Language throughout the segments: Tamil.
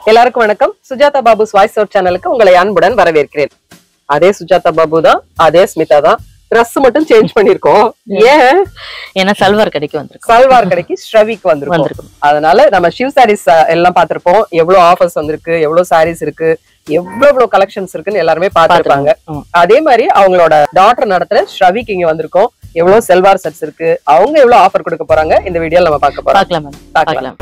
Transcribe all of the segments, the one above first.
எல்லாருக்கும் வணக்கம். சுஜாதா பாபு வாய்ஸ் அவுட் சேனலுக்கு உங்களை அன்புடன் வரவேற்கிறேன். அதே சுஜாதா பாபு தான், அதே ஸ்மிதா தான். ட்ரெஸ் மட்டும் சேஞ்ச் பண்ணிருக்கோம். ஏன்னா சல்வார் கடைக்கு வந்திருக்கோம். சல்வார் கடைக்கு ஸ்ரவிக்கு வந்திருக்கோம். அதனால நம்ம ஷிவ் சாரீஸ் எல்லாம் பாத்திருப்போம். எவ்வளவு ஆஃபர்ஸ் வந்திருக்கு, எவ்வளவு சாரீஸ் இருக்கு, எவ்வளவு கலெக்ஷன்ஸ் இருக்குன்னு எல்லாருமே பாத்துருப்பாங்க. அதே மாதிரி அவங்களோட டாட்டர் நடத்துற ஸ்ரவிக்கு இங்க வந்திருக்கோம். எவ்வளவு செல்வார் செட்ஸ் இருக்கு, அவங்க எவ்வளவு ஆஃபர் கொடுக்க போறாங்க, இந்த வீடியோல நம்ம பார்க்க போறோம். பார்க்கலாம்.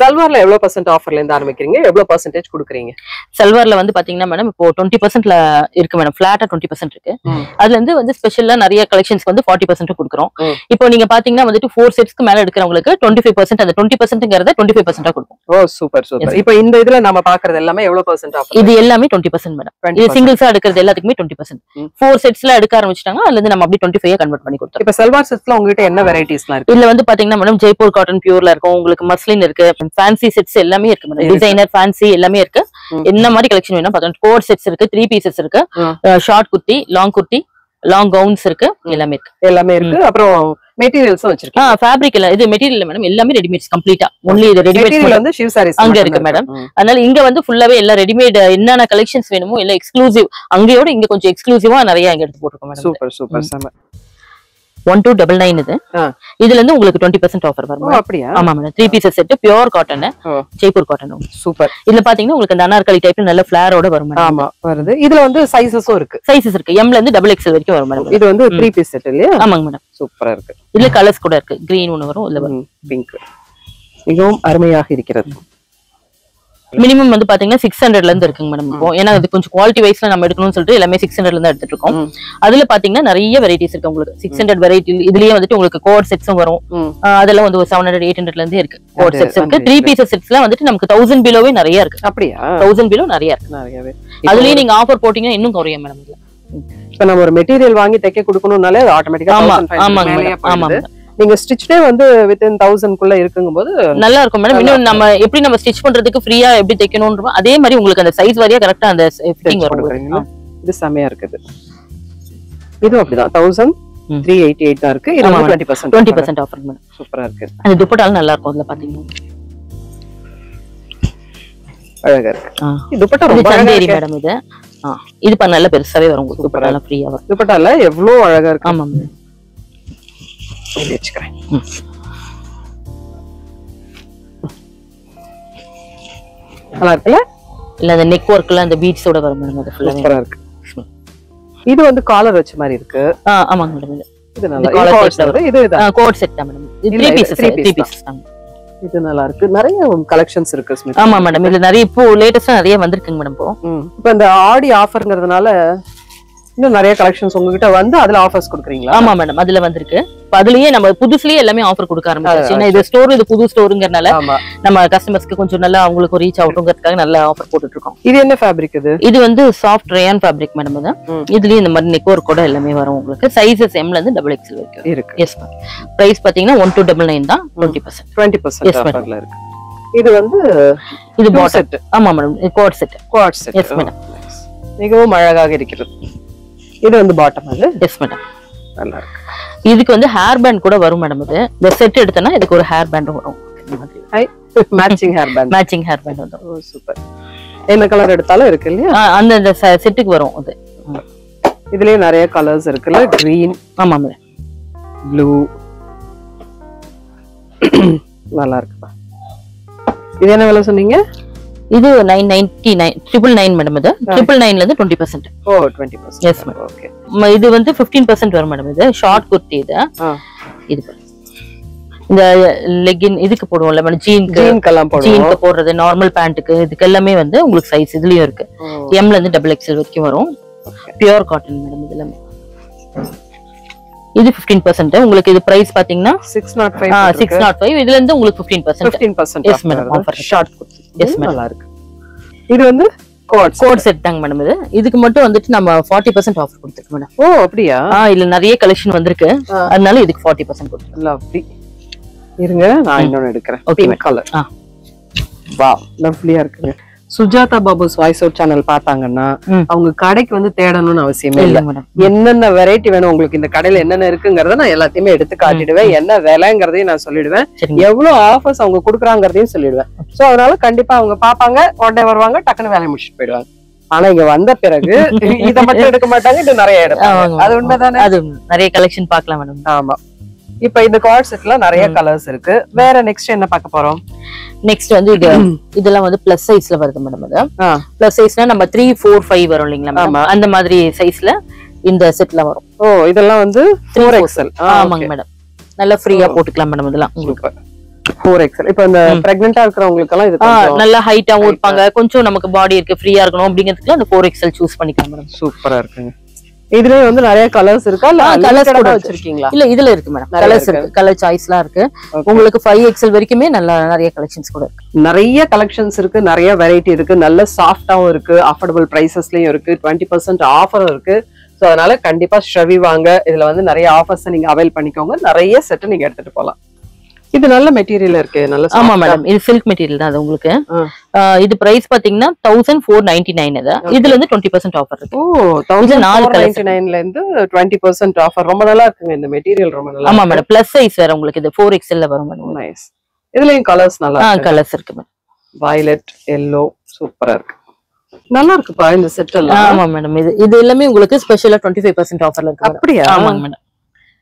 சல்வார்ல எவ்வளவு % ஆஃபர்ல இருந்து ஆரம்பிக்கிறீங்க, எவ்வளவு % கொடுக்குறீங்க? சல்வார்ல வந்து பாத்தீங்கன்னா மேடம் இப்போ 20%ல இருக்கு மேடம். பிளாட்டா 20% இருக்கு. அதுல இருந்து வந்து ஸ்பெஷலா நிறைய கலெக்ஷன்ஸ்க்கு வந்து 40% கொடுக்குறோம். இப்போ நீங்க பாத்தீங்கன்னா வந்துட்டு 4 செட்ஸ்க்கு மேல எடுக்கிறவங்களுக்கு 25%, அந்த 20%ங்கிறத 25% கொடுக்கும். ஓ சூப்பர் சூப்பர். இப்போ இந்த இதுல நம்ம பாக்குறது எல்லாமே எவ்வளவு % ஆஃபர்? இது எல்லாமே 20% மேடம். இது சிங்கிள்ஸா எடுக்கிறது எல்லாத்துக்குமே 20%. 4 செட்ஸ்ல எடுக்க ஆரம்பிச்சிட்டாங்க, அதுல இருந்து நம்ம அப்படியே 25 கன்வெர்ட் பண்ணி கொடுத்தோம். இப்போ சல்வார் செட்ஸ்ல உங்ககிட்ட என்ன வெரைட்டிஸ்லாம் இருக்கு? இதுல வந்து பாத்தீங்கன்னா மேடம் ஜெய்ப்பூர் காட்டன் பியூர்ல இருக்கும், உங்களுக்கு மஸ்லின் இருக்கு, ஃபேன்சி செட்ஸ் எல்லாமே இருக்கு மேடம். டிசைனர் ஃபேன்சி எல்லாமே இருக்கு. என்ன மாதிரி கலெக்ஷன் வேணும் பார்த்தா கோட் செட்ஸ் இருக்கு, 3 பீசஸ் இருக்கு, ஷார்ட் குர்த்தி, லாங் கவுன்ஸ் இருக்கு, எல்லாமே இருக்கு. அப்புறம் மெட்டீரியல்ஸும் வச்சிருக்கேன். ஃபேப்ரிக் இல்ல, இது மெட்டீரியல் மேடம், எல்லாமே ரெடிமேட்ஸ் கம்ப்ளீட்டா. ஒன்லி இது ரெடிமேட் வந்து ஷிவ் சாரீஸ் அங்க இருக்கு மேடம். அதனால இங்க வந்து ஃபுல்லாவே எல்லாம் ரெடிமேட், என்னென்ன கலெக்ஷன்ஸ் வேணுமோ எல்லாம் எக்ஸ்க்ளூசிவ். அங்கேயோட இங்க கொஞ்சம் எக்ஸ்க்ளூசிவா நிறைய இங்க எடுத்து போட்டுருக்கோம் மேடம். சூப்பர் சூப்பர் செம. 1299 இது. இதுல இருந்து உங்களுக்கு 20% ஆஃபர் வரும். அப்படியே? ஆமா madam. 3 pieces set, pure cotton, Jaipur cotton. Super. இதுல பாத்தீங்கன்னா உங்களுக்கு அந்த அனார்கலி டைப்ல நல்ல ஃபிளேரோட வரும் மேடம். ஆமா வருது. இதுல வந்து சைஸஸும் இருக்கு. சைஸஸ் இருக்கு. M ல இருந்து XXL வரைக்கும் வரும் மேடம். இது வந்து 3 பீஸ் செட் இல்லையா? ஆமாங்க மேடம். சூப்பரா இருக்கு. இதுல கலர்ஸ் கூட இருக்கு. கிரீன் ஒன்னு வரும், இல்ல வரும் பிங்க். மிகவும் அருமையாக இருக்கிறது. மினிமம் வந்து பாத்தீங்கன்னா 600ல இருந்து இருக்குங்க மேடம். இப்போ ஏன்னா அது கொஞ்சம் குவாலிட்டி வைஸ்ல நம்ம எடுக்கணும்னு சொல்லிட்டு எல்லாமே 600ல இருந்து எடுத்துட்டு இருக்கோம். அதுல பாத்தீங்கன்னா நிறைய வெரைட்டிஸ் இருக்கு உங்களுக்கு. 600 வெரைட்டி. இதுலயே வந்துட்டு உங்களுக்கு கோட் செட்ஸும் வரும். அதெல்லாம் வந்து 700 800ல இருந்து இருக்கு. கோட் செட்ஸ் இருக்கு. 3 பீசஸ் செட்ஸ்ல வந்துட்டு நமக்கு 1000 பிலோவே நிறைய இருக்கு. அப்படியா? 1000 பிலோ நிறைய இருக்கு. நிறையவே. அதுலயே நீங்க ஆஃபர் போட்டீங்கன்னா இன்னும் குறையும் மேடம். இதுல இப்ப நம்ம ஒரு மெட்டீரியல் வாங்கி தைக்க கொடுக்கணும்னாலே ஆட்டோமேட்டிக்கா 1500 ஆமா. நீங்க ஸ்டிச்டே வந்து within 1000 குள்ள இருக்கும்போது நல்லா இருக்கும் மேடம். இன்னும் நம்ம எப்படி நம்ம ஸ்டிச் பண்றதுக்கு ஃப்ரீயா எப்படி தைக்கணும்ன்றோம் அதே மாதிரி உங்களுக்கு அந்த சைஸ் வாரியா கரெக்டா அந்த ஃபிட்டிங் வரும். இது செமையா இருக்குது. இது அப்படிதான் 1388 தான் இருக்கு. இது 20% ஆஃபர் மேடம். சூப்பரா இருக்கு. அந்த துப்பட்டாலும் நல்லா இருக்கும். அதுல பாத்தீங்கன்னா அழகா இருக்கு. இது துப்பட்டா ரொம்ப சந்தேரி மேடம். இது பண்ண நல்ல பெருசாவே வரும். உங்களுக்கு துப்பட்டாலாம் ஃப்ரீயா வரும். துப்பட்டால எவ்வளவு அழகா இருக்கு. ஆமா மேடம். வச்சுக்கிறேன். நல்லா இருக்குல்ல? இல்ல அந்த நெக் ஒர்க்ல அந்த பீட்ஸோட வரும் மேடம். அது ஃபுல்லா சூப்பரா இருக்கு. இது வந்து காலர் வச்ச மாதிரி இருக்கு. ஆமாங்க மேடம். இது நல்லா காலர். இது கோட் செட் தான் மேடம். இது 3 பீசஸ் தான். இது நல்லா இருக்கு. நிறைய கலெக்ஷன்ஸ் இருக்கு ஸ்மிதா. ஆமா மேடம். இது நிறைய இப்போ லேட்டஸ்டா நிறைய வந்திருக்குங்க மேடம். இப்போ இந்த ஆடி ஆஃபர்ங்கிறதுனால இன்னும் நிறைய கலெக்ஷன்ஸ் உங்ககிட்ட வந்து அதுல ஆஃபர்ஸ் கொடுக்குறீங்களா? ஆமா மேடம். அதுல வந்திருக்கு. அதுலயே நம்ம புதுசுலயே எல்லாமே ஆஃபர் கொடுக்க ஆரம்பிச்சாச்சு. ஏன்னா இது ஸ்டோர், இது புது ஸ்டோருங்கிறனால நம்ம கஸ்டமர்ஸ்க்கு கொஞ்சம் நல்லா அவங்களுக்கு ரீச் ஆகட்டும்ங்கிறதுக்காக நல்ல ஆஃபர் போட்டுட்டு இருக்கோம். இது என்ன ஃபேப்ரிக்? இது வந்து சாஃப்ட் ரயான் ஃபேப்ரிக் மேடம். இது இதுலயே இந்த மாதிரி நெக் ஒர்க் கூட எல்லாமே வரும் உங்களுக்கு. சைஸஸ் M ல இருந்து XXL வரைக்கும் இருக்கு. Yes ma'am. பிரைஸ் பாத்தீங்கன்னா 1299 தான். 20% ஆஃபர்ல இருக்கு. இது வந்து இது பாட் செட். ஆமா madam. Coat set. Yes madam. மிகவும் அழகாக இருக்கிறது. இது வந்து பாட்டம். அது எஸ் மேடம். நல்லா இருக்கு. இதுக்கு வந்து ஹேர் பேண்ட் கூட வரும் மேடம். இது இந்த செட் எடுத்தனா இதுக்கு ஒரு ஹேர் பேண்ட் வரும். Matching hair band. Matching hair band வந்து. ஓ சூப்பர். என்ன கலர் எடுத்தாலும் இருக்கு இல்லையா? அந்த செட்டுக்கு வரும் அது. இதுலயே நிறைய கலர்ஸ் இருக்குல்ல. கிரீன். ஆமா மேடம். ப்ளூ. நல்லா இருக்குப்பா. இது என்ன விலை சொன்னீங்க? இது 999 999 மேடம். இது 999 ல இருந்து 20%. ஓ 20%. Yes madam. ஓகே. இது வந்து 15% வரும் மேடம். இது ஷார்ட் குர்த்தி. இது இந்த லெகின் இதுக்கு போடுவோம்ல மேடம், ஜீனுக்கு போடுறது, நார்மல் பேண்ட்டுக்கு, இதுக்கு எல்லாமே வந்து உங்களுக்கு சைஸ் இதுலயும் இருக்கு. M ல இருந்து XXL வரைக்கும் வரும். Pure cotton madam. இது எல்லாமே இது 15%. உங்களுக்கு இது பிரைஸ் பாத்தீங்கன்னா 605. 605. இதுல இருந்து உங்களுக்கு 15%. 15% yes madam offer. Short yes madam. நல்லா இருக்கு. இது வந்து கோட் செட் தாங்க மேடம். இதுக்கு மட்டும் வந்துட்டு நம்ம 40% ஆஃபர் கொடுத்துருக்கோம் மேடம். ஓ அப்படியா? இல்ல நிறைய கலெக்ஷன் வந்திருக்கு, அதனால இதுக்கு 40% கொடுத்துருக்கோம். லவ்லி. இருங்க நான் இன்னொன்னு எடுக்கிறேன். Okay colour. வாவ் லவ்லியா இருக்குங்க. Sujatha Babu's voice out channel பார்த்தாங்கன்னா அவங்க கடைக்கு வந்து தேடணும்னு அவசியமே இல்ல. என்னென்ன வெரைட்டி வேணும் உங்களுக்கு, இந்த கடையில என்னென்ன இருக்குங்கறத நான் எல்லாத்தையுமே எடுத்து காட்டிடுவேன். என்ன விலைங்கிறதையும் நான் சொல்லிடுவேன், எவ்வளவு ஆஃபர்ஸ் அவங்க குடுக்குறாங்கிறதையும் சொல்லிடுவேன். சோ அதனால கண்டிப்பா அவங்க பாப்பாங்க, உடனே வருவாங்க, டக்குன்னு வேலையை முடிச்சுட்டு போயிடுவாங்க. ஆனா இங்க வந்த பிறகு இத மட்டும் எடுக்க மாட்டாங்க, இது நிறைய எடுப்பாங்க. அது உண்மைதானே? அது நிறைய கலெக்ஷன் பார்க்கலாம் மேடம். ஆமா. இப்ப இந்த கார்ட் செட்ல நிறைய கலர்ஸ் இருக்கு. வேற நெக்ஸ்ட் என்ன பார்க்க போறோம்? நெக்ஸ்ட் வந்து இதெல்லாம் வந்து பிளஸ் சைஸ்ல வருது மேடம். அது பிளஸ் சைஸ்னா நம்ம 3, 4, 5 வரும் இல்லீங்களா, அந்த மாதிரி சைஸ்ல இந்த செட்ல வரும். ஓ இதெல்லாம் வந்து 4XL. ஆமாங்க மேடம், நல்லா ஃப்ரீயா போட்டுக்கலாம் மேடம். இதெல்லாம் உங்களுக்கு 4XL. இப்ப இந்த பிரெக்னன்ட்டா இருக்கிறவங்களுக்கு எல்லாம் இது நல்லா ஹைட்டாவும் இருப்பாங்க, கொஞ்சம் நமக்கு பாடி இருக்கு ஃப்ரீயா இருக்கணும் அப்படிங்கிறதுக்கு அந்த 4XL சூஸ் பண்ணிக்கலாம் மேடம். சூப்பரா இருக்குங்க. இதுலயே வந்து நிறைய கலர்ஸ் இருக்கா? இல்ல கலர்ஸ் கூட வச்சிருக்கீங்களா? இல்ல இதுல இருக்கு மேடம், கலர்ஸ் இருக்கு, கலர் சாய்ஸ்லாம் இருக்கு. உங்களுக்கு 5XL வரைக்குமே நிறைய கலெக்ஷன்ஸ் கூட இருக்கு. நிறைய கலெக்ஷன்ஸ் இருக்கு, நிறைய வெரைட்டி இருக்கு, நல்ல சாஃப்டாவும் இருக்கு, அஃபோர்டபிள் பிரைசஸ்லயும் இருக்கு, 20% ஆஃபரும் இருக்கு. சோ அதனால கண்டிப்பா ஷ்ரவி வாங்க. இதுல வந்து நிறைய ஆஃபர்ஸ் நீங்க அவைல் பண்ணிக்கோங்க. நிறைய செட் நீங்க எடுத்துட்டு போலாம். இது நல்ல மெட்டீரியல் இருக்கு, நல்ல. ஆமா மேடம், இது சில்க் மெட்டீரியல் தான். அது உங்களுக்கு இது பிரைஸ் பாத்தீங்கன்னா 1499. இதுல இருந்து 20% ஆஃபர் இருக்கு. ஓ 1499ல இருந்து 20% ஆஃபர். ரொம்ப நல்லா இருக்குங்க இந்த மெட்டீரியல், ரொம்ப நல்லா. ஆமா மேடம், பிளஸ் சைஸ் வேற உங்களுக்கு இது 4XL ல வரும் மேடம். நைஸ். இதுலயும் கலர்ஸ் நல்லா இருக்கு. கலர்ஸ் இருக்கு மேடம். வயலட், yellow சூப்பரா இருக்கு. நல்லா இருக்குப்பா இந்த செட் எல்லாம். ஆமா மேடம், இது எல்லாமே உங்களுக்கு ஸ்பெஷலா 25% ஆஃபர்ல இருக்கு. அப்படியே? ஆமாங்க மேடம்.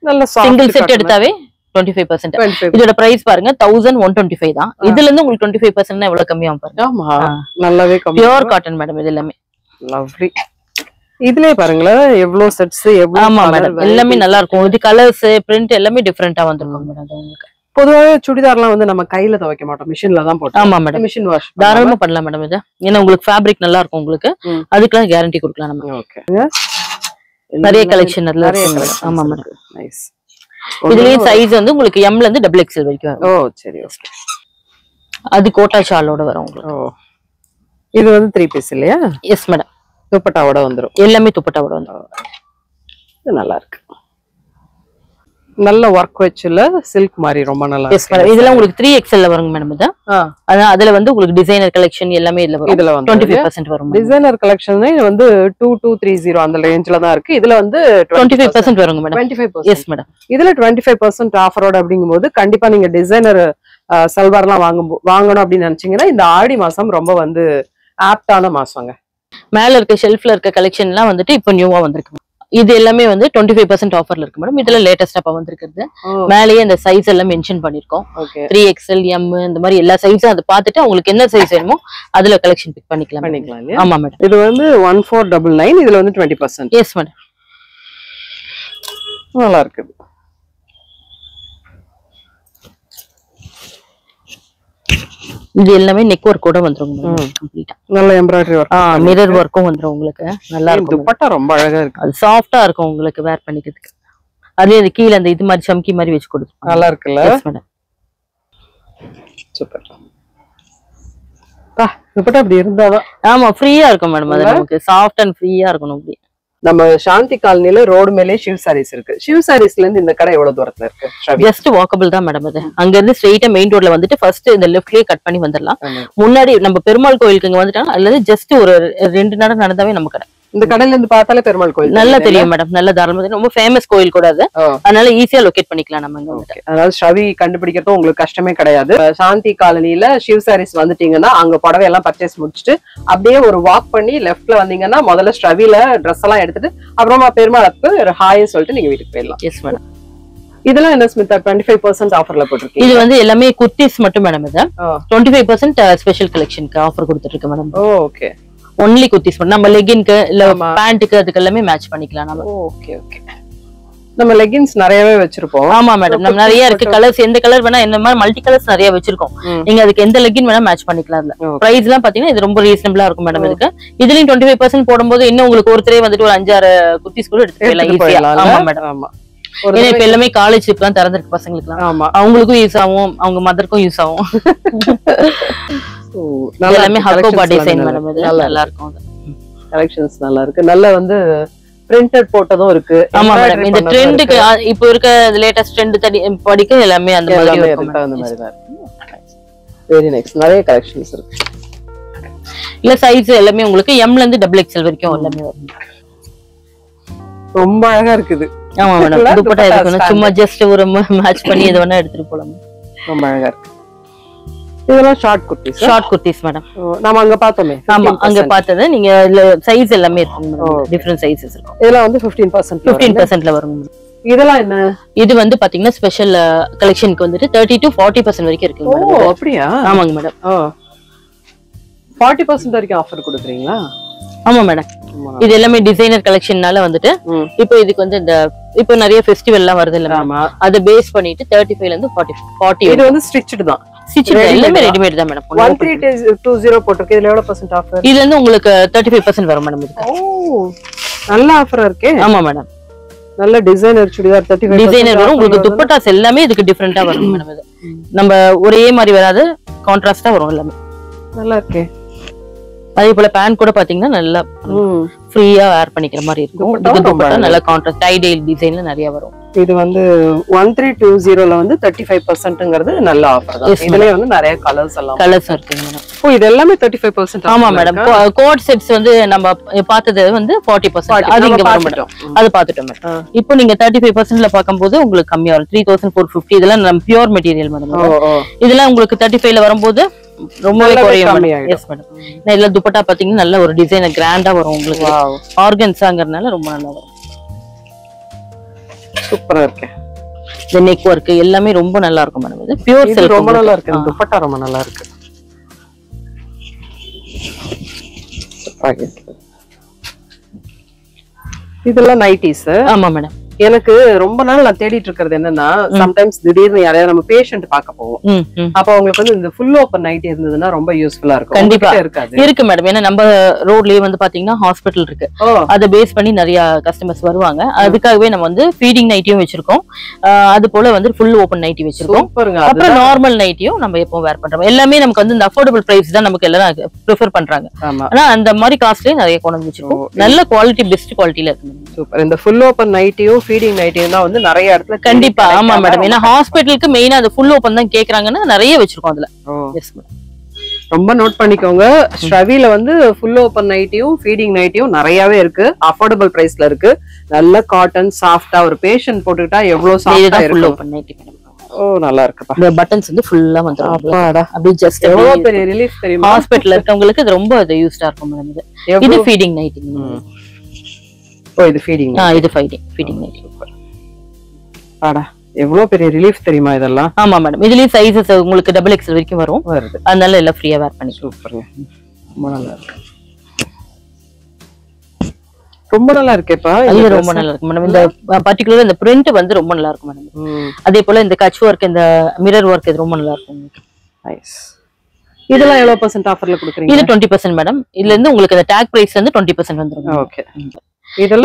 நல்ல சிங்கிள் செட் எடுத்தாவே 25%. இதோட பிரைஸ் பாருங்க 1125 தான். இதுல இருந்து உங்களுக்கு 25% எவ்வளவு கம்மியா பாருங்க. ஆமா நல்லாவே கம்மி. பியூர் காட்டன் மேடம் இது எல்லாமே. லவ்லி. இதுலயே பாருங்களேன் எவ்வளவு செட்ஸ், எவ்வளவு. ஆமா மேடம், எல்லாமே நல்லா இருக்கும். இது கலர்ஸ், பிரிண்ட் எல்லாமே டிஃபரெண்டா வந்திருக்கும் மேடம். உங்களுக்கு பொதுவாவே சுடிதார்லாம் வந்து நம்ம கையில துவைக்க மாட்டோம், மிஷின்ல தான் போட்டோம். ஆமா மேடம், மிஷின் வாஷ் தாராளமா பண்ணலாம் மேடம். இது ஏன்னா உங்களுக்கு ஃபேப்ரிக் நல்லா இருக்கும், உங்களுக்கு அதுக்கெல்லாம் கேரண்டி கொடுக்கலாம் நம்ம. ஓகே. நிறைய கலெக்ஷன் அதுல இருக்கு. ஆமா மேடம். நைஸ். இதுலயே சைஸ் வந்து உங்களுக்கு M ல இருந்து XXL வரைக்கும் வரும். ஓ சரி ஓகே. அது கோட்டா ஷாலோட வரும் உங்களுக்கு. ஓ இது வந்து 3 பீஸ் இல்லையா? எஸ் மேடம், துப்பட்டாவோட வந்துரும். எல்லாமே துப்பட்டாவோட வந்துரும். இது நல்லா இருக்கு. நல்ல வர்க் வெச்சுல சில்க் மாதிரி ரொம்ப நல்லா இருக்கு. எஸ் மேடம், இதெல்லாம் உங்களுக்கு 3XL ல வருங்க மேடம். இது அதான் அதுல வந்து உங்களுக்கு டிசைனர் கலெக்ஷன் எல்லாமே இதுல வரும். இதுல வந்து 25% வரும். டிசைனர் கலெக்ஷன் இது வந்து 2230 அந்த ரேஞ்ச்ல தான் இருக்கு. இதுல வந்து 25% வருங்க மேடம். 25%. Yes madam. இதுல 25% ஆஃபரோட அப்படிங்கும்போது கண்டிப்பா நீங்க டிசைனர் சல்வார்லாம் வாங்கணும் அப்படின்னு நினைச்சீங்கன்னா இந்த ஆடி மாசம் ரொம்ப வந்து ஆப்டான மாசங்க. மேல இருக்க ஷெல்ஃப்ல இருக்க கலெக்ஷன்லாம் வந்துட்டு இப்போ நியூவா வந்திருக்கு. இது எல்லாமே வந்து 25% ஆஃபர்ல இருக்கு மேடம். இதுல லேட்டஸ்டா இப்ப வந்திருக்கிறது. மேலேயே இந்த சைஸ் எல்லாம் மென்ஷன் பண்ணிருக்கோம். 3XL, M இந்த மாதிரி எல்லா சைஸும் அதை பார்த்துட்டு உங்களுக்கு என்ன சைஸ் வேணுமோ அதுல கலெக்ஷன் பிக் பண்ணிக்கலாம். ஆமா மேடம். இது வந்து 1499. இதுல வந்து 20%. Yes madam. நல்லா இருக்கு. இது எல்லாமே நெக் ஒர்க் கூட வந்துரும் கம்ப்ளீட்டா. நல்ல எம்ப்ராய்டரி வர்க், மிரர் வர்க்கும் வந்துரும் உங்களுக்கு. நல்லா இருக்கும். துப்பட்டா ரொம்ப அழகா இருக்கு. அது சாஃப்ட்டா இருக்கும் உங்களுக்கு வேர் பண்ணிக்கிறதுக்கு. அதுல இந்த கீழ அந்த இது மாதிரி சம்கி மாதிரி வெச்சு கொடுத்து நல்லா இருக்குல்ல? Yes madam. சூப்பர். துப்பட்டா அப்படி இருந்தாதான் ஆமா ஃப்ரீயா இருக்கும் மேடம். அது நமக்கு சாஃப்ட் அண்ட் ஃப்ரீயா இருக்கணும். அப்படி நம்ம சாந்தி காலனில ரோடு மேலே சிவ் சாரீஸ் இருக்கு. சிவ் சாரீஸ்ல இருந்து இந்த கடை எவ்வளவு தூரத்துல இருக்கு? ஜஸ்ட் வாக்கபிள் தான் மேடம். அது அங்க இருந்து ஸ்ட்ரெயிட்டா மெயின் ரோட்ல வந்துட்டு ஃபர்ஸ்ட் இந்த லெஃப்ட்லயே கட் பண்ணி வந்துடலாம். முன்னாடி நம்ம பெருமாள் கோயிலுக்கு இங்க வந்துட்டாங்க. அதுல இருந்து ஜஸ்ட் ஒரு 2 நட நடந்தாவே நம்ம கடை. இந்த கடையில இருந்து பார்த்தாலே பெருமாள் கோயில் நல்லா தெரியும் மேடம். நல்ல தாராளமா ரொம்ப ஃபேமஸ் கோயில் கூட அது. அதனால ஈஸியா லொகேட் பண்ணிக்கலாம் நம்ம இங்க வந்து. அதாவது ஷ்ரவி கண்டுபிடிக்கிறதும் உங்களுக்கு கஷ்டமே கிடையாது. சாந்தி காலனில சிவ் சாரீஸ் வந்துட்டீங்கன்னா அங்க புடவை எல்லாம் பர்ச்சேஸ் முடிச்சுட்டு அப்படியே ஒரு வாக் பண்ணி லெஃப்ட்ல வந்தீங்கன்னா முதல்ல ஷ்ரவில ட்ரெஸ் எல்லாம் எடுத்துட்டு அப்புறமா பெருமாளுக்கு ஒரு ஹாய் சொல்லிட்டு நீங்க வீட்டுக்கு போயிடலாம். Yes madam. இதெல்லாம் என்ன ஸ்மிதா 25% ஆஃபர்ல போட்டுருக்கீங்க? இது வந்து எல்லாமே குர்த்திஸ் மட்டும் மேடம். இது 25% ஸ்பெஷல் கலெக்ஷனுக்கு ஆஃபர் கொடுத்துட்டு மேடம். ஓகே. ஒன்லி குர்த்திஸ் மட்டும். நம்ம லெகின்க்கு இல்ல பேண்ட்க்கு அதுக்கு எல்லாமே மேட்ச் பண்ணிக்கலாம் நம்ம. Okay okay. நம்ம லெகின்ஸ் நிறையவே வச்சிருப்போம். ஆமா மேடம், நம்ம நிறைய இருக்கு கலர்ஸ். எந்த கலர் வேணா இந்த மாதிரி மல்டி கலர்ஸ் நிறைய வச்சிருக்கோம். நீங்க அதுக்கு எந்த லெகின் வேணா மேட்ச் பண்ணிக்கலாம். அதுல பிரைஸ் எல்லாம் பாத்தீங்கன்னா இது ரொம்ப ரீசனபிளா இருக்கும் மேடம். இதுக்கு இதுலயும் 25% போடும்போது இன்னும் உங்களுக்கு ஒருத்தரே வந்துட்டு ஒரு 5-6 குர்த்திஸ் கூட எடுத்துக்கலாம் ஈஸியா. ஆமா மேடம். ஆமா. ஏன்னா இப்ப எல்லாமே காலேஜ் எல்லாம் திறந்திருக்கு பசங்களுக்கு. ஆமா, அவங்களுக்கும் யூஸ் ஆகும், அவங்க மதருக்கும் யூஸ் ஆகும். எல்லாமே ஹக்கோபா டிசைன் மேடம், இது நல்லா இருக்கும். கலெக்ஷன்ஸ் நல்லா இருக்கு. நல்ல வந்து பிரிண்டட் போட்டதும் இருக்கு. ஆமா மேடம், இந்த ட்ரெண்டுக்கு இப்போ இருக்க லேட்டஸ்ட் ட்ரெண்ட் படிக்க எல்லாமே அந்த மாதிரி இருக்கும். அந்த மாதிரி தான் இருக்கு. Very nice. நிறைய கலெக்ஷன்ஸ் இருக்கு. இல்ல சைஸ் எல்லாமே உங்களுக்கு எம்ல இருந்து டபுள் எக்ஸ்எல் வரைக்கும் எல்லாமே வரும். ரொம்ப அழகா இருக்குது. ஆமா மேடம், துப்பட்டா இதுக்கு சும்மா ஜஸ்ட் ஒரு மேட்ச் பண்ணி எது வேணா எடுத்துட்டு போலாம். ரொம்ப அழகா இருக்கு. இதெல்லாம் short kurtis. Short kurtis madam, நாம அங்க பார்த்தோமே. ஆமா, அங்க பார்த்தது நீங்க சைஸ் எல்லாமே இருக்கும் மேடம், டிஃபரண்ட் சைஸஸ் இருக்கும். இதெல்லாம் வந்து 15% வரும். இதெல்லாம் என்ன? இது வந்து பாத்தீங்கன்னா ஸ்பெஷல் கலெக்ஷனுக்கு வந்துட்டு 30 to 40% வரைக்கும் இருக்கு. ஓ அப்படியா? ஆமாங்க மேடம். 40% வரைக்கும் ஆஃபர் கொடுக்குறீங்களா? ஆமா மேடம், இது எல்லாமே டிசைனர் கலெக்ஷன்னால வந்துட்டு இப்போ இதுக்கு வந்து இந்த இப்போ நிறைய ஃபெஸ்டிவல் எல்லாம் வருது இல்ல, அத பேஸ் பண்ணிட்டு 35 ல இருந்து 40. இது வந்து ஸ்டிச்டு தான். ஸ்டிச் எல்லாமே ரெடிமேட் தான் மேடம். 1320 போட்டுருக்கு. இதுல எவ்வளவு % ஆஃபர்? இதுல இருந்து உங்களுக்கு 35% வரும் மேடம். ஓ நல்ல ஆஃபரா இருக்கே. ஆமா மேடம், நல்ல டிசைனர் சுடிதார் 35% டிசைனர் வரும். உங்களுக்கு துப்பட்டாஸ் எல்லாமே இதுக்கு டிஃபரெண்டா வரும் மேடம். இது நம்ம ஒரே மாதிரி வராது, கான்ட்ராஸ்டா வரும் எல்லாமே. நல்லா இருக்கே. அதே போல பேண்ட் கூட பாத்தீங்கன்னா நல்லா ஃப்ரீயா வேர் பண்ணிக்கிற மாதிரி இருக்கும். இது துப்பட்டா நல்ல கான்ட்ராஸ்ட் டை டை டிசைன்ல நிறைய வரும். இது வந்து 1320ல வந்து 35%ங்கிறது நல்ல ஆஃபர் தான். இதுலயே வந்து நிறைய கலர்ஸ் இருக்கு மேடம். ஓ இது எல்லாமே 35%. ஆமா மேடம், கோட் செட்ஸ் வந்து நம்ம பார்த்தது வந்து 40%. அது இங்க வரும் மேடம், அது பாத்துட்டோம் மேடம். இப்போ நீங்க 35%ல பாக்கும்போது உங்களுக்கு கம்மியா வரும். 3450. இதெல்லாம் நம்ம பியூர் மெட்டீரியல் மேடம். இதெல்லாம் உங்களுக்கு 35ல வரும்போது ரொம்பவே குறையும். Yes madam. இதுல துப்பட்டா பாத்தீங்கன்னா நல்ல ஒரு டிசைன் கிராண்டா வரும் உங்களுக்கு. ஆர்கன்ஸாங்கறதுனால ரொம்ப நல்லா வரும். சூப்பரா இருக்கு. இந்த நெக் வர்க் எல்லாமே ரொம்ப நல்லா இருக்கும் மேடம். இது பியூர் சில்க் ரொம்ப நல்லா இருக்கு. துப்பட்டா ரொம்ப நல்லா இருக்கு. இதெல்லாம் நைட்டிஸ். ஆமா மேடம். எனக்கு ரொம்ப நாள் நான் தேடிட்டு இருக்கிறது என்னன்னா, சம்டைம்ஸ் திடீர்னு யாரையாவது நம்ம பேஷண்ட் பார்க்க போவோம். அப்ப அவங்களுக்கு வந்து இந்த ஃபுல் ஓபன் நைட்டி இருந்ததுன்னா ரொம்ப யூஸ்ஃபுல்லா இருக்கும். கண்டிப்பா இருக்கு மேடம். ஏன்னா நம்ம ரோட்லயே வந்து பாத்தீங்கன்னா ஹாஸ்பிட்டல் இருக்கு, அதை பேஸ் பண்ணி நிறைய கஸ்டமர்ஸ் வருவாங்க. அதுக்காகவே நம்ம வந்து ஃபீடிங் நைட்டியும் வச்சிருக்கோம், அது போல வந்து ஃபுல் ஓபன் நைட்டி வச்சிருக்கோம். அப்புறம் நார்மல் நைட்டியும் நம்ம எப்பவும் வேர் பண்றோம். எல்லாமே நமக்கு வந்து இந்த அஃபோர்டபுள் பிரைஸ் தான் நமக்கு எல்லாரும் ப்ரிஃபர் பண்றாங்க. ஆனா அந்த மாதிரி காஸ்ட்லயே நிறைய கொண்டு வச்சிருக்கோம். நல்ல குவாலிட்டி, பெஸ்ட் குவாலிட்டில இருக்கு. சூப்பர். இந்த ஃபுல் ஓபன் நைட்டியும் ஃபீடிங் நைட்டியும் தான் வந்து நிறைய இடத்துல கண்டிப்பா. ஆமா மேடம், ஏன்னா ஹாஸ்பிட்டலுக்கு மெயினா அது ஃபுல் ஓபன் தான் கேக்குறாங்கன்னா நிறைய வச்சிருக்கோம் அதுல. எஸ் மேடம், ரொம்ப நோட் பண்ணிக்கோங்க. ஸ்ரவில வந்து ஃபுல் ஓபன் நைட்டியும் ஃபீடிங் நைட்டியும் நிறையவே இருக்கு. அஃபோர்டபுள் பிரைஸ்ல இருக்கு. நல்ல காட்டன் சாஃப்டா ஒரு பேஷண்ட் போட்டுக்கிட்டா எவ்வளவு சாஃப்டா ஃபுல் ஓபன் நைட்டி மேடம். ஓ நல்லா இருக்குப்பா. இந்த பட்டன்ஸ் வந்து ஃபுல்லா வந்துரும். அப்பாடா, அப்படியே ஜஸ்ட் எவ்வளவு பெரிய ரிலீஃப் தெரியுமா ஹாஸ்பிட்டல்ல இருக்கவங்களுக்கு. இது ரொம்ப யூஸ்டா இருக்கும் மேடம். இது ஃபீடிங் நைட்டி. ஓ இது ஃபீடிங். இது ஃபீடிங் நைட்டி. ஆடா எவ்வளவு பெரிய ரிலீஃப் தெரியுமா இதெல்லாம். ஆமா மேடம், இதுலயும் சைஸஸ் உங்களுக்கு டபுள் எக்ஸ்எல் வரைக்கும் வரும். அதனால எல்லாம் ஃப்ரீயா வேர் பண்ணி. சூப்பர்ங்க, ரொம்ப நல்லா இருக்கு. ரொம்ப நல்லா இருக்கேப்பா. இது ரொம்ப நல்லா இருக்கு மேடம். இந்த பர்టిక్యులர் இந்த பிரிண்ட் வந்து ரொம்ப நல்லா இருக்கு மேடம். அதே போல இந்த கட்ச் வர்க், இந்த மிரர் வர்க் இது ரொம்ப நல்லா இருக்கும். நைஸ். இதெல்லாம் எவ்வளவு % ஆஃபர்ல கொடுக்குறீங்க? இது 20% மேடம். இதுல இருந்து உங்களுக்கு இந்த டாக் பிரைஸ்ல இருந்து 20% வந்துரும். ஓகே.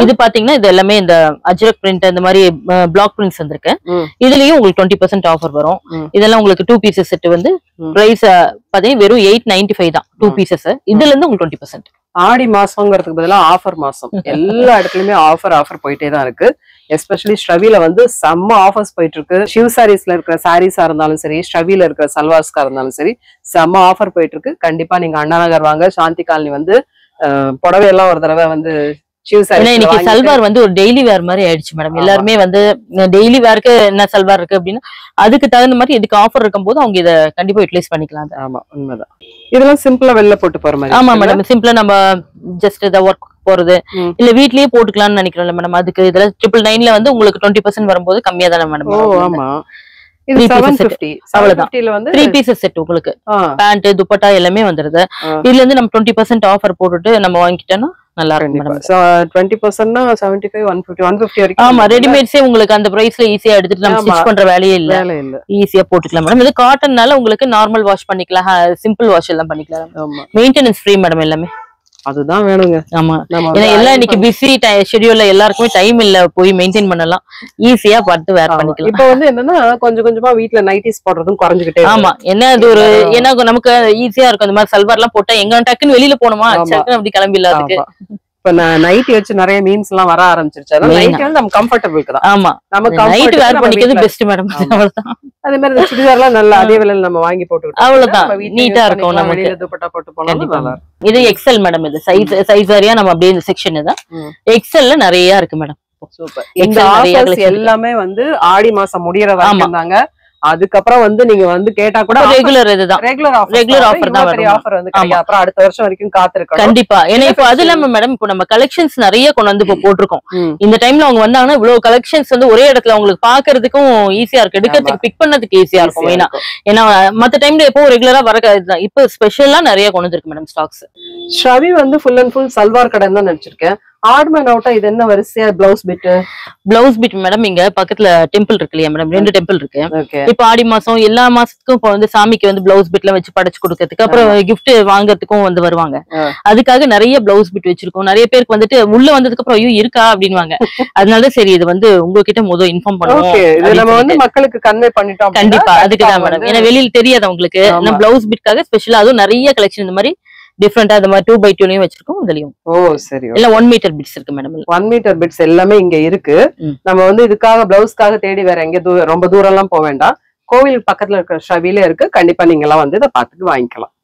இது பாத்தீங்கன்னா இது எல்லாமே இந்த அஜ்ரக் பிரிண்ட் அந்த மாதிரி பிளாக் பிரிண்ட்ஸ் வந்திருக்கு. இதுலயும் உங்களுக்கு 20% ஆஃபர் வரும். இதெல்லாம் உங்களுக்கு 2 பீசஸ் செட் வந்து பிரைஸ் பாத்தீங்கன்னா வெறும் 895 தான் 2 பீசஸ். இதுல இருந்து உங்களுக்கு 20%. ஆடி மாசம்ங்கிறதுக்கு பதிலா ஆஃபர் மாசம். எல்லா இடத்துலயுமே ஆஃபர் போயிட்டே தான் இருக்கு. எஸ்பெஷலி ஸ்ரவில வந்து செம்ம ஆஃபர்ஸ் போயிட்டு இருக்கு. ஷிவ் சாரீஸ்ல இருக்கிற சாரீஸா இருந்தாலும் சரி, ஸ்ரவில இருக்கிற சல்வார்ஸ்கா இருந்தாலும் சரி, செம்ம ஆஃபர் போயிட்டு இருக்கு. கண்டிப்பா நீங்க அண்ணா நகர் வாங்க. சாந்தி காலனி வந்து புடவை எல்லாம் ஒரு தடவை வந்து இன்னைக்கு சல்வார் வந்து ஒரு டெய்லி வேர் மாதிரி ஆயிடுச்சு மேடம். எல்லாருமே வந்து டெய்லி வேருக்கு என்ன சல்வார் இருக்கு அப்படின்னா அதுக்கு தகுந்த மாதிரி இதுக்கு ஆஃபர் இருக்கும் போது அவங்க இதை கண்டிப்பா யூட்டிலைஸ் பண்ணிக்கலாம். ஆமா உண்மைதான். இதெல்லாம் சிம்பிளா வெளில போட்டு போற மாதிரி. ஆமா மேடம், சிம்பிளா நம்ம ஜஸ்ட் இதை ஒர்க் போறது இல்ல வீட்லயே போட்டுக்கலாம்னு நினைக்கிறோம்ல மேடம். அதுக்கு இதுல 999ல வந்து உங்களுக்கு 20% வரும்போது கம்மியா தானே மேடம். ஆமா, 3 பீசஸ் செட் உங்களுக்கு பேண்ட் துப்பட்டா எல்லாமே வந்துருது. இதுல இருந்து நம்ம 20% ஆஃபர் போட்டுட்டு நம்ம வாங்கிட்டோம்னா நல்லா இருக்கும் மேடம். 20%னா 75 150 வரைக்கும். ஆமா, ரெடிமேட்ஸே உங்களுக்கு அந்த பிரைஸ்ல ஈஸியா எடுத்துட்டு நம்ம ஸ்டிட்ச் பண்ற வேலையே இல்ல, ஈஸியா போட்டுக்கலாம் மேடம். இது காட்டன்னால உங்களுக்கு நார்மல் வாஷ் பண்ணிக்கலாம், சிம்பிள் வாஷ் எல்லாம் பண்ணிக்கலாம். மெயின்டெனன்ஸ் ஃப்ரீ மேடம் எல்லாமே. அதுதான் வேணுங்க. ஆமா, ஏன்னா எல்லாம் இன்னைக்கு பிஸி ஷெட்யூல்ல எல்லாருக்குமே டைம் இல்ல போய் மெயின்டைன் பண்ணலாம், ஈஸியா பார்த்து வேர் பண்ணிக்கலாம். இப்ப வந்து என்னன்னா கொஞ்சம் கொஞ்சமா வீட்ல நைட்டிஸ் போடுறதும் குறைஞ்சுக்கிட்டே. ஆமா, என்ன அது ஒரு ஏன்னா நமக்கு ஈஸியா இருக்கும். இந்த மாதிரி சல்வார் எல்லாம் போட்டா எங்க டக்குன்னு வெளியில போனோமா அப்படி கிளம்பி இல்லாதுக்கு. இப்ப நைட்டி வச்சு நிறைய மீம்ஸ் எல்லாம் வர ஆரம்பிச்சிருச்சு. அதனால நைட்டி வந்து நம்ம கம்ஃபர்டபிளுக்கு தான். ஆமா, நம்ம நைட் வேர் பண்ணிக்கிறது பெஸ்ட் மேடம். அவ்வளவுதான். அதே மாதிரி சுடிதார் எல்லாம் நல்ல அதே விலையில நம்ம வாங்கி போட்டுக்கிட்டோம், அவ்வளவுதான், நீட்டா இருக்கும். நம்ம வெளியில துப்பட்டா போட்டு போனாலும் நல்லா இருக்கும். இது எக்ஸல் மேடம். இது சைஸ் வாரியா நம்ம அப்படியே இந்த செக்ஷன் தான். எக்ஸல்ல நிறைய இருக்கு மேடம். சூப்பர். இந்த ஆஃபர்ஸ் எல்லாமே வந்து ஆடி மாசம் முடியற வரைக்கும் தாங்க. அதுக்கப்புறம் வந்து நீங்க வந்து கேட்டா கூட ரெகுலர் இதுதான், ரெகுலர் ஆஃபர் தான். பெரிய ஆஃபர் வந்து கிடைக்கும். அப்புறம் அடுத்த வருஷம் வரைக்கும் காத்திருக்கணும் கண்டிப்பா. ஏன்னா இப்ப அது இல்லாம மேடம் இப்போ நம்ம கலெக்ஷன்ஸ் நிறைய கொண்டு வந்து இப்போ போட்டிருக்கோம். இந்த டைம்ல அவங்க வந்தாங்கன்னா இவ்வளவு கலெக்ஷன்ஸ் வந்து ஒரே இடத்துல உங்களுக்கு பாக்குறதுக்கும் ஈஸியா இருக்கு, எடுக்கிறதுக்கு பிக் பண்ணதுக்கு ஈஸியா இருக்கும். ஏன்னா மத்த டைம்ல எப்பவும் ரெகுலரா வர இதுதான். இப்ப ஸ்பெஷலா நிறைய கொண்டு வந்துருக்கு மேடம் ஸ்டாக்ஸ். ஷவி வந்து ஃபுல் அண்ட் ஃபுல் சல்வார் கடை தான் நினைச்சிருக்கேன். ஆர்ட்மேன் அவுட்டா இது என்ன வரிசையா பிளவுஸ் பிட் மேடம்? இங்க பக்கத்துல டெம்பிள் இருக்கு இல்லையா மேடம், 2 டெம்பிள் இருக்கு. இப்ப ஆடி மாசம் எல்லா மாசத்துக்கும் இப்ப வந்து சாமிக்கு வந்து பிளவுஸ் பிட் எல்லாம் வச்சு படைச்சு கொடுக்கறதுக்கு, அப்புறம் கிஃப்ட் வாங்குறதுக்கும் வந்து வருவாங்க. அதுக்காக நிறைய பிளவுஸ் பிட் வச்சிருக்கோம். நிறைய பேருக்கு வந்துட்டு உள்ள வந்ததுக்கு அப்புறம் ஐயோ இருக்கா அப்படின்வாங்க. அதனால சரி இது வந்து உங்ககிட்ட முதல் இன்ஃபார்ம் பண்ணுவோம், மக்களுக்கு கன்வே பண்ணிட்டோம். கண்டிப்பா, அதுக்குதான் மேடம். ஏன்னா வெளியில தெரியாது உங்களுக்கு. பிளவுஸ் பிட்காக ஸ்பெஷலா அதுவும் நிறைய கலெக்ஷன் இந்த மாதிரி டிஃபரெண்டா இந்த மாதிரி 2x2 வச்சிருக்கோம். இதுலயும் சரி இல்ல 1 மீட்டர் பிட்ஸ் இருக்கு மேடம். 1 மீட்டர் பிட்ஸ் எல்லாமே இங்க இருக்கு. நம்ம வந்து இதுக்காக பிளவுஸ்க்காக தேடி வேற எங்க ரொம்ப தூரம் எல்லாம் போக வேண்டாம். கோவில் பக்கத்துல இருக்கிற ஷவில இருக்கு. கண்டிப்பா நீங்க எல்லாம் வந்து இதை பார்த்துட்டு வாங்கிக்கலாம்.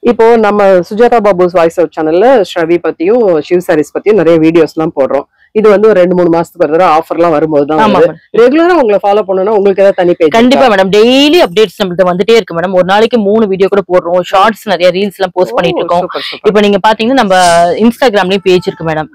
இப்போ நம்ம சுஜாதா பாபுஸ் வாய்ஸ் அவுட் சேனல்ல ஷவி பத்தியும் ஷிவ் சாரீஸ் பத்தியும் நிறைய வீடியோஸ் எல்லாம் போடுறோம். இது வந்து ஒரு 2-3 மாசத்துக்கு ஒரு தடவை ஆஃபர் எல்லாம் வரும்போதுதான் ரெகுலரா உங்களை ஃபாலோ பண்ணனும். உங்களுக்கு ஏதாவது தனி பேஜ்? கண்டிப்பா மேடம், டெய்லி அப்டேட்ஸ் நம்மள்ட்ட வந்துட்டே இருக்கு மேடம். ஒரு நாளைக்கு 3 வீடியோ கூட போடுறோம். ஷார்ட்ஸ் நிறைய ரீல்ஸ் எல்லாம் போஸ்ட் பண்ணிட்டு இருக்கோம். இப்போ நீங்க பாத்தீங்கன்னா நம்ம இன்ஸ்டாகிராம்லயும் பேஜ் இருக்கு மேடம்,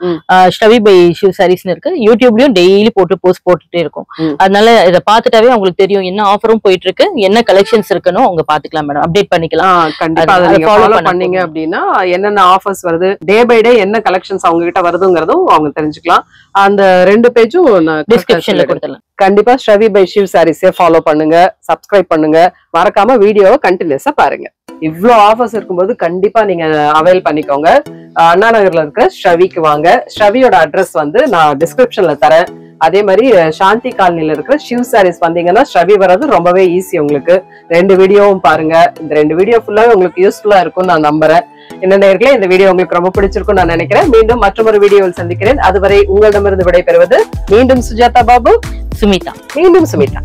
ஷவி பை ஷிவ் சாரீஸ்னு இருக்கு. யூடியூப்லயும் டெய்லி போஸ்ட் போட்டுட்டே இருக்கும். அதனால இதை பாத்துட்டாவே உங்களுக்கு தெரியும் என்ன ஆஃபரும் போயிட்டு இருக்கு, என்ன கலெக்ஷன்ஸ் இருக்குன்னு அவங்க பாத்துக்கலாம் மேடம், அப்டேட் பண்ணிக்கலாம். கண்டிப்பா ஃபாலோ பண்ணீங்க அப்படின்னா என்னென்ன ஆஃபர்ஸ் வருது, டே பை டே என்ன கலெக்ஷன்ஸ் அவங்க கிட்ட வருதுங்கிறதும் அவங்க தெரிஞ்சுக்கலாம். அந்த 2 பேஜும் டிஸ்கிரிப்ஷன்ல கொடுத்துடலாம். கண்டிப்பா ஷவி பை ஷிவ் சாரீஸே ஃபாலோ பண்ணுங்க, சப்ஸ்கிரைப் பண்ணுங்க, மறக்காம வீடியோவை கண்டினியூஸா பாருங்க. இவ்ளோ ஆஃபர்ஸ் இருக்கும்போது கண்டிப்பா நீங்க அவைல் பண்ணிக்கோங்க. அண்ணா நகர்ல இருக்கிற ஷவிக்கு வாங்க. ஷவியோட அட்ரஸ் வந்து நான் டிஸ்கிரிப்ஷன்ல தரேன். அதே மாதிரி சாந்தி காலனில இருக்கிற ஷிவ் சாரீஸ் வந்தீங்கன்னா ஷவி வர்றது ரொம்பவே ஈஸி. உங்களுக்கு 2 வீடியோவும் பாருங்க. இந்த 2 வீடியோ ஃபுல்லாவே உங்களுக்கு யூஸ்ஃபுல்லா இருக்கும் நான் நம்புறேன். என்ன நேயர்களே, இந்த வீடியோ உங்களுக்கு ரொம்ப பிடிச்சிருக்கும் நான் நினைக்கிறேன். மீண்டும் மற்றொரு வீடியோவில் சந்திக்கிறேன். அதுவரை உங்களிடமிருந்து விடைபெறுவது மீண்டும் சுஜாதா பாபு, சுமிதா. மீண்டும் சுமிதா.